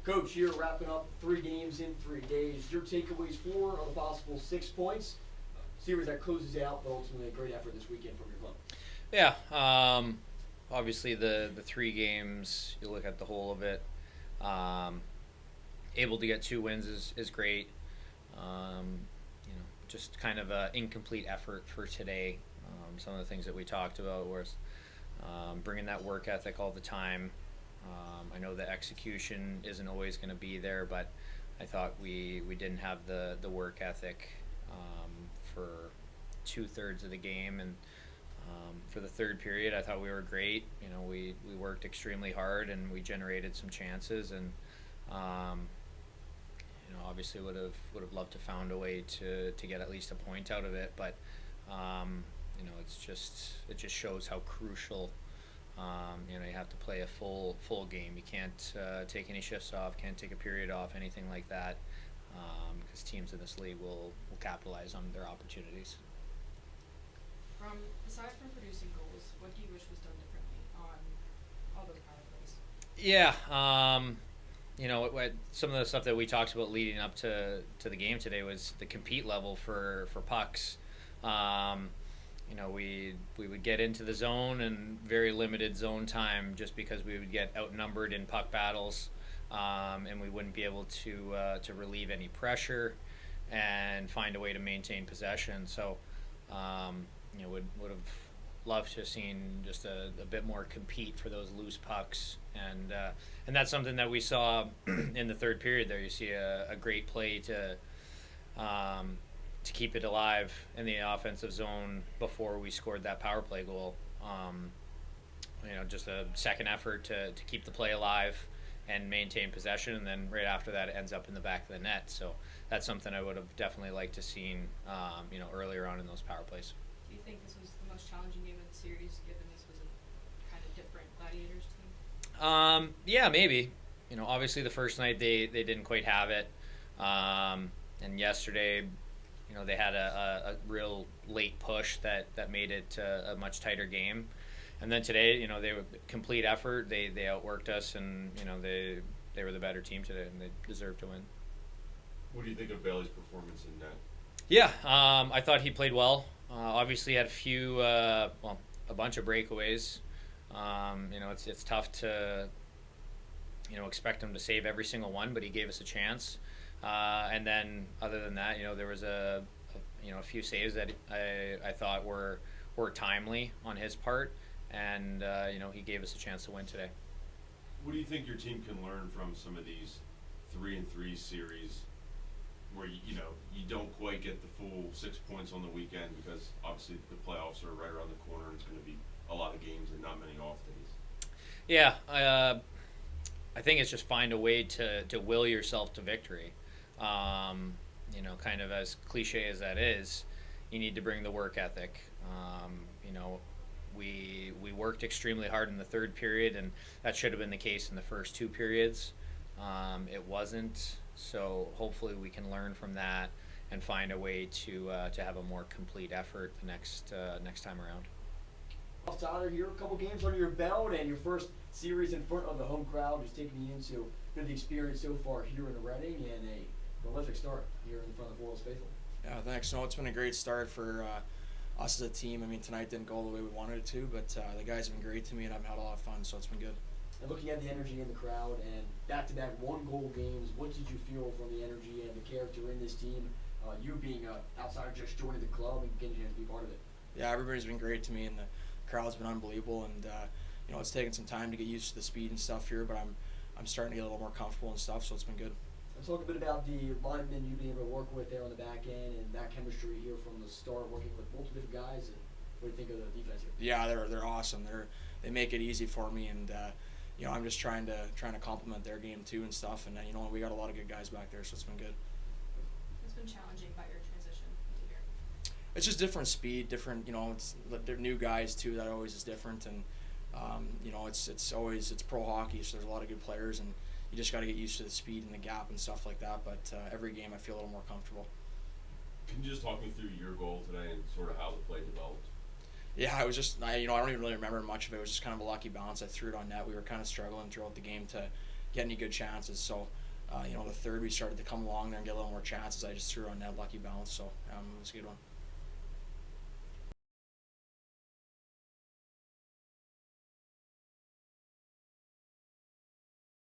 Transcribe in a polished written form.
Coach, here wrapping up 3 games in 3 days. Your takeaways 4 of the possible 6 points. Series that closes out, but ultimately a great effort this weekend from your club. Yeah, obviously the 3 games, you look at the whole of it. Able to get 2 wins is great. Just kind of an incomplete effort for today. Some of the things that we talked about was bringing that work ethic all the time. I know the execution isn't always going to be there, but I thought we didn't have the work ethic for 2/3 of the game, and for the third period, I thought we were great. We worked extremely hard and we generated some chances, and obviously would have loved to found a way to get at least a point out of it, but it just shows how crucial. You have to play a full game. You can't take any shifts off, can't take a period off, anything like that, because teams in this league will capitalize on their opportunities. Aside from producing goals, what do you wish was done differently on all those power plays? Yeah, some of the stuff that we talked about leading up to the game today was the compete level for pucks. We would get into the zone and very limited zone time just because we would get outnumbered in puck battles, and we wouldn't be able to relieve any pressure and find a way to maintain possession. So, would have loved to have seen just a bit more compete for those loose pucks, and that's something that we saw in the third period. There, you see a great play to keep it alive in the offensive zone before we scored that power play goal. Just a second effort to keep the play alive and maintain possession, and then right after that it ends up in the back of the net. So that's something I would have definitely liked to seen earlier on in those power plays. Do you think this was the most challenging game of the series, given this was a kind of different Gladiators team? Yeah, maybe. Obviously the first night they didn't quite have it, and yesterday, they had a real late push that made it a much tighter game. And then today, they were complete effort. They outworked us, and they were the better team today, and they deserved to win. What do you think of Bailey's performance in net? Yeah, I thought he played well. Obviously, had a bunch of breakaways. It's tough to expect him to save every single one, but he gave us a chance. And then, other than that, there was a few saves that I thought were timely on his part, and he gave us a chance to win today. What do you think your team can learn from some of these 3-3 series, where you don't quite get the full 6 points on the weekend because obviously the playoffs are right around the corner and it's going to be a lot of games and not many off days? Yeah, I think it's just find a way to will yourself to victory. Kind of as cliche as that is, you need to bring the work ethic. We worked extremely hard in the third period, and that should have been the case in the first 2 periods. It wasn't, so hopefully we can learn from that and find a way to have a more complete effort the next time around. Tyler, here, a couple games under your belt, and your first series in front of the home crowd is taking you into the experience so far here in Reading, and a prolific start here in front of the Royals faithful. Yeah, thanks. No, it's been a great start for us as a team. I mean, tonight didn't go the way we wanted it to, but the guys have been great to me, and I've had a lot of fun, so it's been good. And looking at the energy in the crowd and back-to-back one-goal games, what did you feel from the energy and the character in this team? You being an outsider just joining the club and getting a chance to be part of it. Yeah, everybody's been great to me, and the crowd's been unbelievable. And it's taken some time to get used to the speed and stuff here, but I'm starting to get a little more comfortable and stuff, so it's been good. Let's talk a bit about the linemen you've been able to work with there on the back end and that chemistry here from the start, working with multiple different guys. And what do you think of the defense here? Yeah, they're awesome. They make it easy for me, and I'm just trying to complement their game too and stuff. And we got a lot of good guys back there, so it's been good. What's been challenging about your transition into here? It's just different speed, different. They're new guys too. That always is different, and it's pro hockey, so there's a lot of good players, and you just got to get used to the speed and the gap and stuff like that. But every game I feel a little more comfortable. Can you just talk me through your goal today and sort of how the play developed? Yeah, I was just I don't even really remember much of it. It was just kind of a lucky bounce. I threw it on net. We were kind of struggling throughout the game to get any good chances. So, the third we started to come along there and get a little more chances. I just threw on that lucky bounce, so it was a good one.